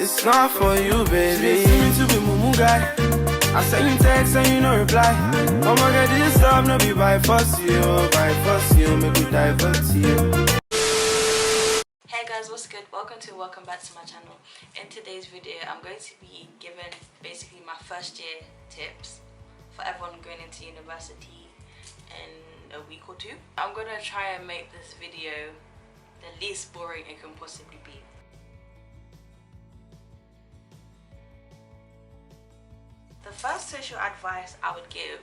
It's not for you, baby. You seem to be mumu guy. I send you text and you no reply. Oh my god, this stuff no be by force you, make me divert you. Hey guys, what's good? Welcome back to my channel. In today's video, I'm going to be giving basically my first year tips for everyone going into university in a week or two. I'm gonna try and make this video the least boring it can possibly be. The first social advice I would give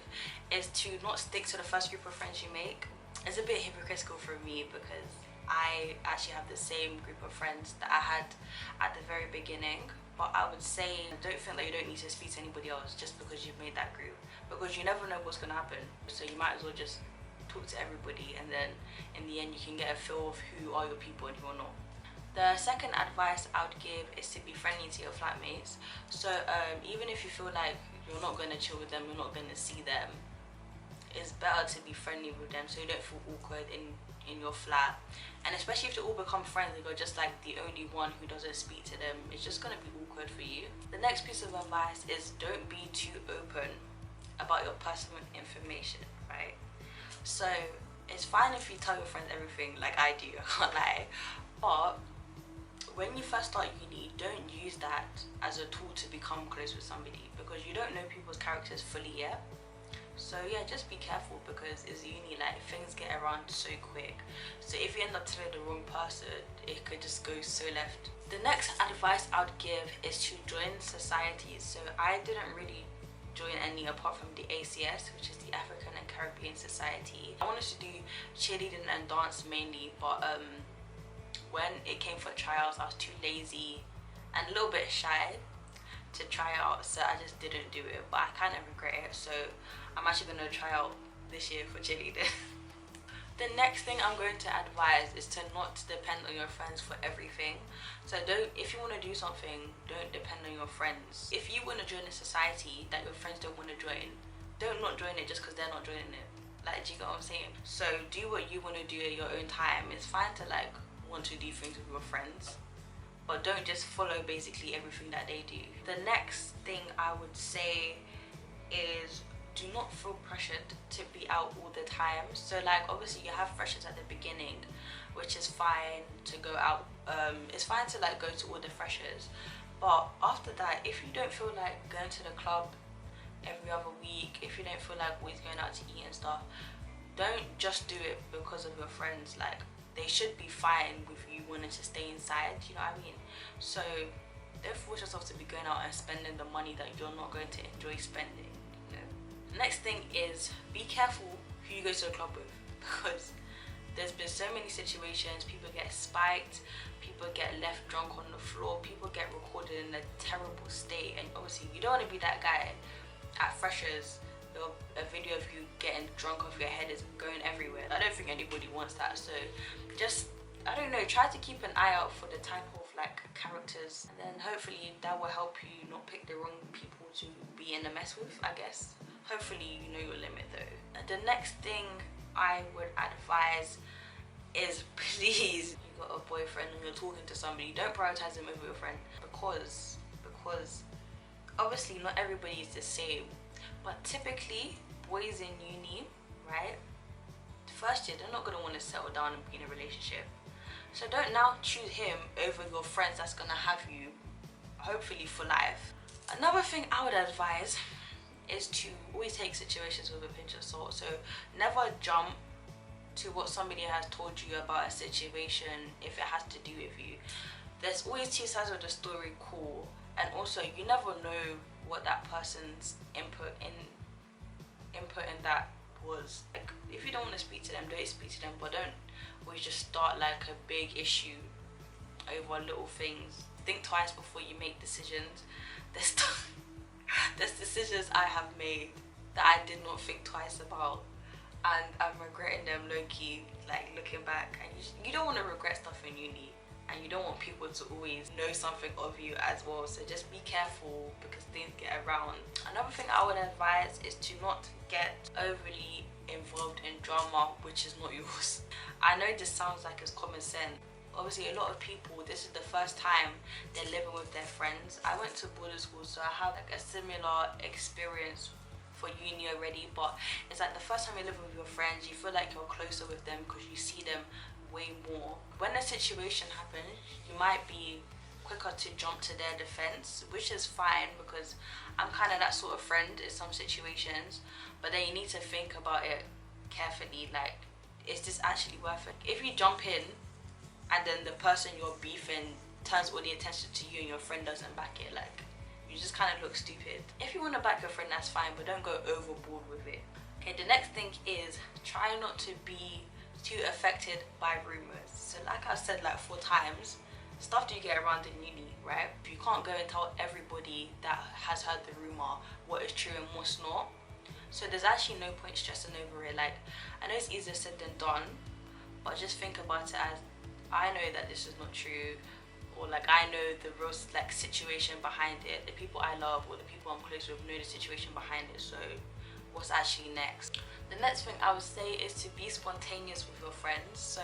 is to not stick to the first group of friends you make. It's a bit hypocritical for me because I actually have the same group of friends that I had at the very beginning, but I would say don't think that you don't need to speak to anybody else just because you've made that group, because you never know what's going to happen. So you might as well just talk to everybody, and then in the end you can get a feel of who are your people and who are not. The second advice I would give is to be friendly to your flatmates. So even if you feel like you're not going to chill with them, you're not going to see them, it's better to be friendly with them so you don't feel awkward in your flat. And especially if they all become friends and you're just like the only one who doesn't speak to them, it's just going to be awkward for you. The next piece of advice is don't be too open about your personal information, right? So it's fine if you tell your friends everything like I do, I can't lie, but when you first start uni, don't use that as a tool to become close with somebody, because you don't know people's characters fully yet. So yeah, just be careful, because it's uni, like things get around so quick. So if you end up telling the wrong person, it could just go so left. The next advice I would give is to join societies. So I didn't really join any apart from the ACS, which is the African and Caribbean Society. I wanted to do cheerleading and dance mainly, but when it came for trials, I was too lazy and a little bit shy to try out, so I just didn't do it, but I kind of regret it. So I'm actually going to try out this year for cheerleading. The next thing I'm going to advise is to not depend on your friends for everything. So if you want to do something, don't depend on your friends. If you want to join a society that your friends don't want to join, don't not join it just because they're not joining it. Like, do you get what I'm saying? So do what you want to do at your own time. It's fine to like want to do things with your friends, but don't just follow basically everything that they do. The next thing I would say is do not feel pressured to be out all the time. So like obviously you have freshers at the beginning, which is fine to go out, it's fine to like go to all the freshers, but after that, if you don't feel like going to the club every other week, if you don't feel like always going out to eat and stuff, don't just do it because of your friends. Like, they should be fine with you wanting to stay inside, you know what I mean? So don't force yourself to be going out and spending the money that you're not going to enjoy spending, you know? Next thing is be careful who you go to the club with, because there's been so many situations, people get spiked, people get left drunk on the floor, people get recorded in a terrible state, and obviously you don't want to be that guy at freshers. A video of you getting drunk off your head is going everywhere. I don't think anybody wants that. So just, I don't know, try to keep an eye out for the type of like characters, and then hopefully that will help you not pick the wrong people to be in a mess with, I guess. Hopefully you know your limit though. And the next thing I would advise is, please, you got a boyfriend and you're talking to somebody, don't prioritize them over your friend, because obviously not everybody is the same. But typically, boys in uni, right, first year, they're not going to want to settle down and be in a relationship. So don't now choose him over your friends that's going to have you, hopefully, for life. Another thing I would advise is to always take situations with a pinch of salt. So never jump to what somebody has told you about a situation if it has to do with you. There's always two sides of the story, cool. And also, you never know what that person's input in that was. Like, if you don't want to speak to them, don't speak to them, but don't always just start like a big issue over little things. Think twice before you make decisions. There's decisions I have made that I did not think twice about, and I'm regretting them low-key, like looking back. And you don't want to regret stuff in uni, and you don't want people to always know something of you as well. So just be careful, because things get around. Another thing I would advise is to not get overly involved in drama which is not yours. I know this sounds like it's common sense. Obviously a lot of people, this is the first time they're living with their friend friends. I went to boarding school, so I have like a similar experience for uni already, but it's like the first time you live with your friends, you feel like you're closer with them because you see them way more. When a situation happens, you might be quicker to jump to their defense, which is fine because I'm kind of that sort of friend in some situations, but then you need to think about it carefully, like, is this actually worth it? If you jump in and then the person you're beefing turns all the attention to you and your friend doesn't back it, like, you just kind of look stupid. If you want to back your friend, that's fine, but don't go overboard with it. Okay, the next thing is try not to be too affected by rumors. So like I said like 4 times, stuff do you get around in uni, right? You can't go and tell everybody that has heard the rumor what is true and what's not. So there's actually no point stressing over it. Like, I know it's easier said than done, but just think about it as, I know that this is not true, or like I know the real like situation behind it. The people I love or the people I'm close with know the situation behind it, so what's actually next? The next thing I would say is to be spontaneous with your friends. So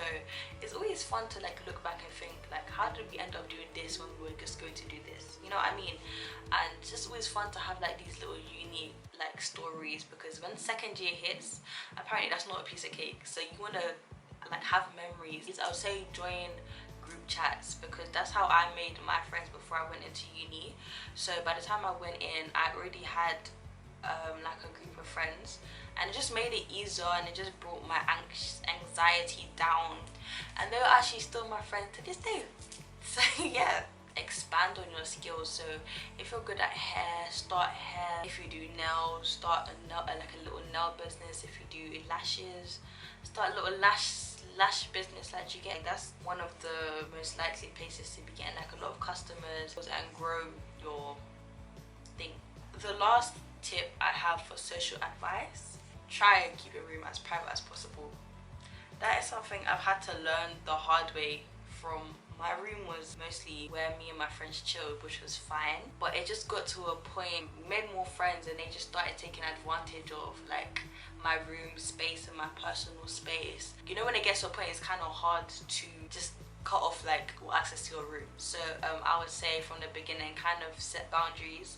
it's always fun to like look back and think like, how did we end up doing this when we were just going to do this? You know what I mean? And it's just always fun to have like these little uni like stories, because when second year hits, apparently that's not a piece of cake. So you want to like have memories. I would say join group chats, because that's how I made my friends before I went into uni. So by the time I went in, I already had like a group of friends, and it just made it easier, and it just brought my anxiety down, and they were actually still my friends to this day. So yeah, expand on your skills. So if you're good at hair, start hair. If you do nails, start like a little nail business. If you do lashes, start a little lash business that you get. That's one of the most likely places to be getting like a lot of customers and grow your thing. The last tip I have for social advice: try and keep your room as private as possible. That is something I've had to learn the hard way. From my room was mostly where me and my friends chilled, which was fine, but it just got to a point, we made more friends and they just started taking advantage of like my room space and my personal space. You know, when it gets to a point, it's kind of hard to just cut off like access to your room. So I would say from the beginning, kind of set boundaries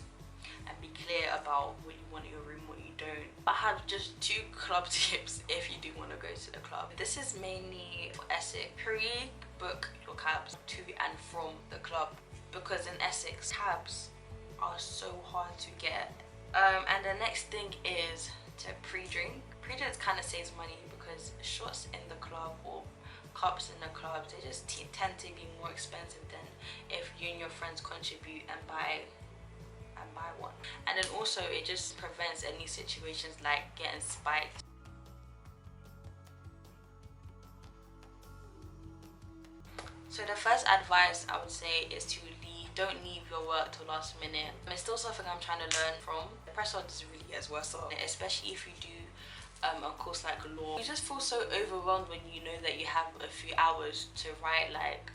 and be clear about what you want in your room, what you don't. I have just 2 club tips if you do want to go to the club. This is mainly for Essex. Pre-book your cabs to and from the club, because in Essex, cabs are so hard to get. And the next thing is to pre-drink. Pre-drinks kind of saves money, because shots in the club or cups in the clubs, they just tend to be more expensive than if you and your friends contribute and buy one. And then also it just prevents any situations like getting spiked. So the first advice I would say is to don't leave your work till last minute. It's still something I'm trying to learn from. The pressure just really gets worse, especially if you do a course like law. You just feel so overwhelmed when you know that you have a few hours to write like,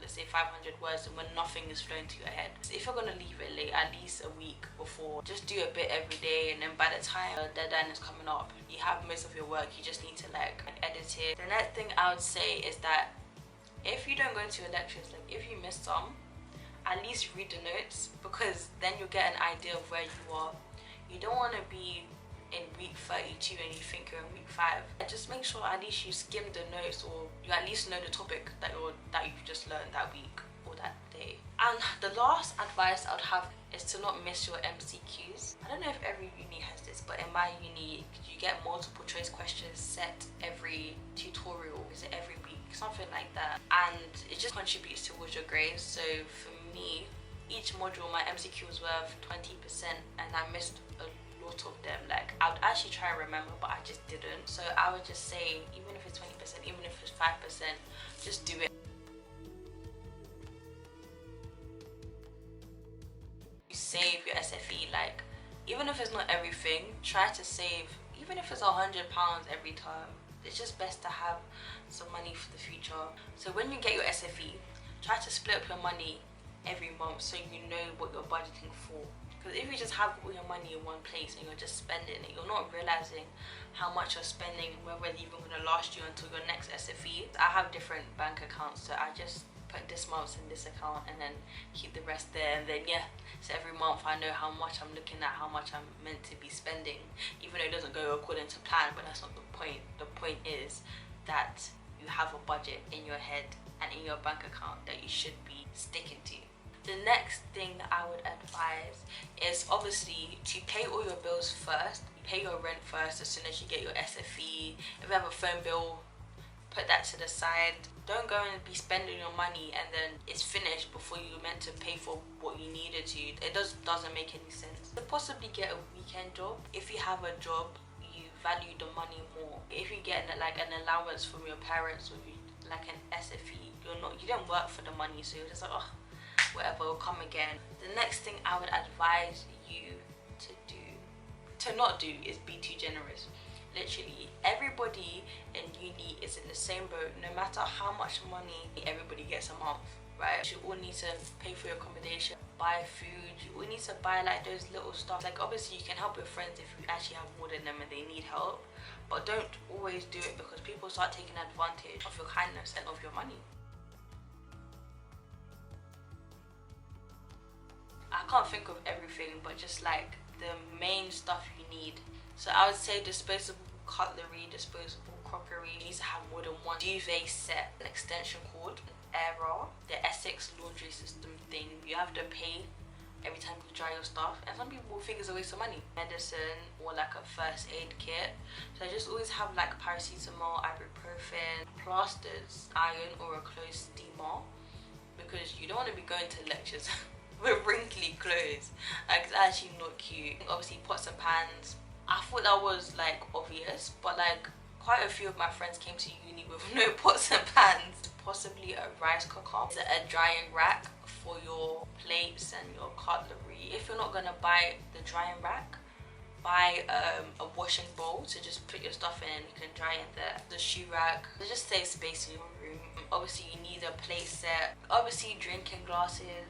let's say 500 words, and when nothing is flowing to your head. So if you're gonna leave it late, at least a week before, just do a bit every day, and then by the time the deadline is coming up, you have most of your work, you just need to like edit it. The next thing I would say is that if you don't go into your lectures, like if you miss some, at least read the notes, because then you'll get an idea of where you are. You don't want to be in week 32 and you think you're in week 5. Just make sure at least you skim the notes, or you at least know the topic that you've just learned that week or that day. And the last advice I would have is to not miss your MCQs. I don't know if every uni has this, but in my uni you get multiple choice questions set every tutorial, is it every week, something like that, and it just contributes towards your grades. So for me, each module my MCQ was worth 20%, and I missed a lot of them. Like, I would actually try and remember, but I just didn't. So I would just say, even if it's 20%, even if it's 5%, just do it. You save your SFE, like, even if it's not everything, try to save, even if it's £100 every term. It's just best to have some money for the future. So when you get your SFE, try to split up your money every month so you know what you're budgeting for. Because if you just have all your money in one place and you're just spending it, you're not realizing how much you're spending, whether it's even going to last you until your next SFE. I have different bank accounts, so I just put this month's in this account and then keep the rest there, and then yeah, so every month I know how much I'm looking at, how much I'm meant to be spending, even though it doesn't go according to plan. But that's not the point. The point is that you have a budget in your head and in your bank account that you should be sticking to. The next thing I would advise is obviously to pay all your bills first. Pay your rent first as soon as you get your SFE. If you have a phone bill, put that to the side. Don't go and be spending your money and then it's finished before you're meant to pay for what you needed to. It doesn't make any sense. To possibly get a weekend job. If you have a job, you value the money more. If you get like an allowance from your parents or like an SFE, you don't work for the money, so you're just like, oh, whatever, will come again. The next thing I would advise you to not do is be too generous. Literally, everybody in uni is in the same boat. No matter how much money everybody gets a month, right? You all need to pay for your accommodation, buy food. You all need to buy like those little stuff. Like obviously you can help your friends if you actually have more than them and they need help, but don't always do it because people start taking advantage of your kindness and of your money. I can't think of everything, but just like the main stuff you need. So I would say disposable cutlery, disposable crockery. You need to have more than one duvet set, an extension cord, an air roll, the Essex laundry system thing. You have to pay every time you dry your stuff, and some people think it's a waste of money. Medicine or like a first aid kit. So I just always have like paracetamol, ibuprofen, plasters, iron or a clothes steamer, because you don't want to be going to lectures with wrinkly clothes. Like it's actually not cute. Obviously pots and pans. I thought that was like obvious, but like quite a few of my friends came to uni with no pots and pans. Possibly a rice cooker, a drying rack for your plates and your cutlery. If you're not gonna buy the drying rack, buy a washing bowl to just put your stuff in and you can dry in there. The shoe rack, to just save space in your room. Obviously you need a plate set, obviously drinking glasses,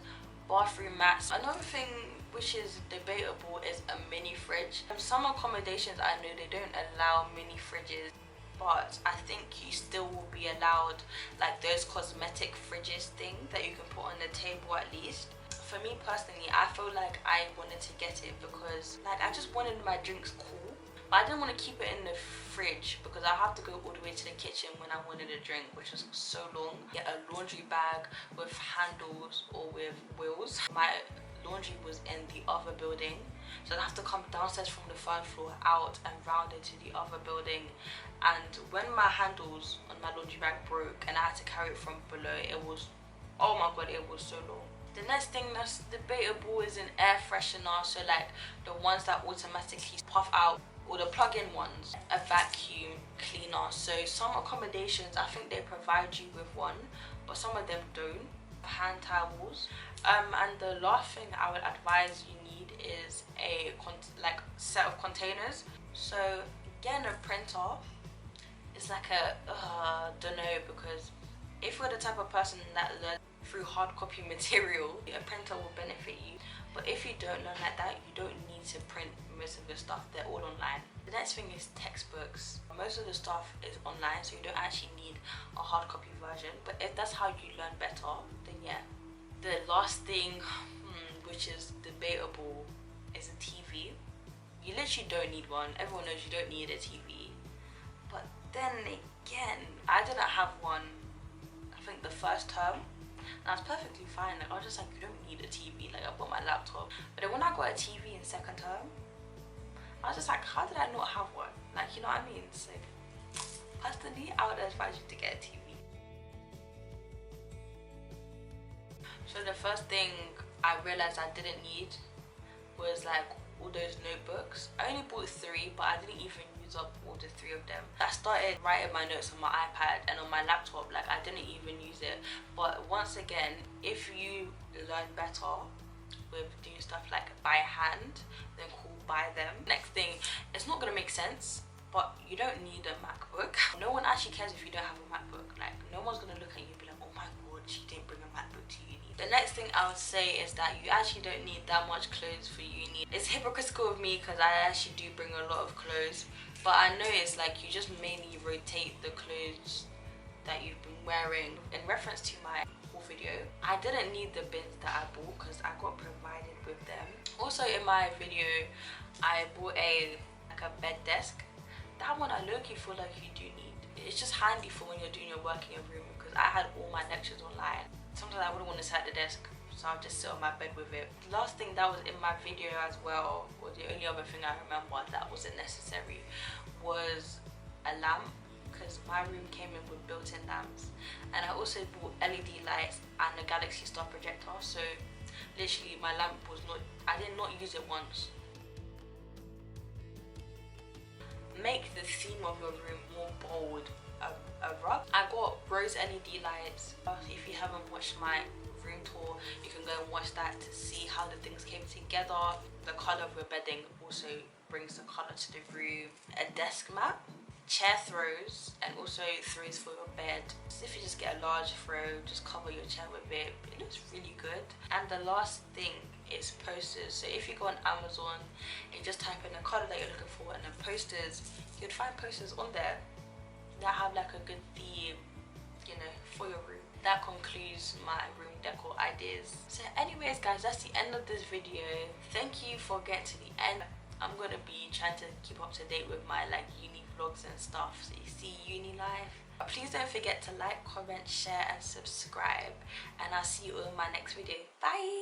bathroom mats. Another thing which is debatable is a mini fridge. Some accommodations I know they don't allow mini fridges, but I think you still will be allowed like those cosmetic fridges thing that you can put on the table at least. For me personally, I feel like I wanted to get it because like I just wanted my drinks cool, but I didn't want to keep it in the fridge because I have to go all the way to the kitchen when I wanted a drink, which was so long. Get a laundry bag with handles or with wheels. My laundry was in the other building, so I'd have to come downstairs from the third floor out and round into the other building. And when my handles on my laundry bag broke and I had to carry it from below, it was, oh my god, it was so long. The next thing that's debatable is an air freshener, so like the ones that automatically puff out, or the plug-in ones, a vacuum cleaner. So some accommodations, I think they provide you with one, but some of them don't. Hand towels. And the last thing I would advise you need is a set of containers. So getting a printer is like a, don't know, because if you're the type of person that learns through hard copy material, a printer will benefit you. But if you don't learn like that, you don't need to print most of your stuff, they're all online. The next thing is textbooks. Most of the stuff is online, so you don't actually need a hard copy version, but if that's how you learn better, then yeah. The last thing, which is debatable, is a TV. You literally don't need one. Everyone knows you don't need a TV. But then again, I didn't have one, I think the first term, and I was perfectly fine. Like, I was just like, you don't need a TV, like I've got my laptop. But then when I got a TV in second term, I was just like, how did I not have one? Like, you know what I mean? So personally, I would advise you to get a TV. So the first thing I realized I didn't need was like all those notebooks. I only bought 3, but I didn't even use up all the 3 of them. I started writing my notes on my iPad and on my laptop, like I didn't even use it. But once again, if you learn better with doing stuff like by hand, then cool, buy them. Next thing, it's not gonna make sense, but you don't need a MacBook. No one actually cares if you don't have a MacBook. Like, no one's gonna look at you and be like, oh my god, she didn't bring a MacBook to uni. The next thing I would say is that you actually don't need that much clothes for uni. It's hypocritical of me because I actually do bring a lot of clothes, but I know it's like you just mainly rotate the clothes that you've been wearing. In reference to my whole video. I didn't need the bins that I bought because I got provided with them. Also in my video, I bought like a bed desk. That one I low-key feel like you do need. It's just handy for when you're doing your work in your room, because I had all my lectures online. Sometimes I wouldn't want to sit at the desk, so I'll just sit on my bed with it. The last thing that was in my video as well, or the only other thing I remember that wasn't necessary, was a lamp, because my room came in with built-in lamps. And I also bought LED lights and a Galaxy Star projector, so literally my lamp was not, I did not use it once. Make the theme of your room more bold, a rug. I got rose LED lights. If you haven't watched my room tour, you can go and watch that to see how the things came together. The colour of your bedding also brings the colour to the room. A desk mat, chair throws, and also throws for your bed. So if you just get a large throw, just cover your chair with it. It looks really good. And the last thing is posters. So if you go on Amazon and just type in the colour that you're looking for and then posters, you'd find posters on there that have like a good theme, you know, for your room. That concludes my room decor ideas. So anyways guys, that's the end of this video. Thank you for getting to the end. I'm gonna be trying to keep up to date with my like uni vlogs and stuff, so you see uni life. Please don't forget to like, comment, share and subscribe, and I'll see you all in my next video. Bye.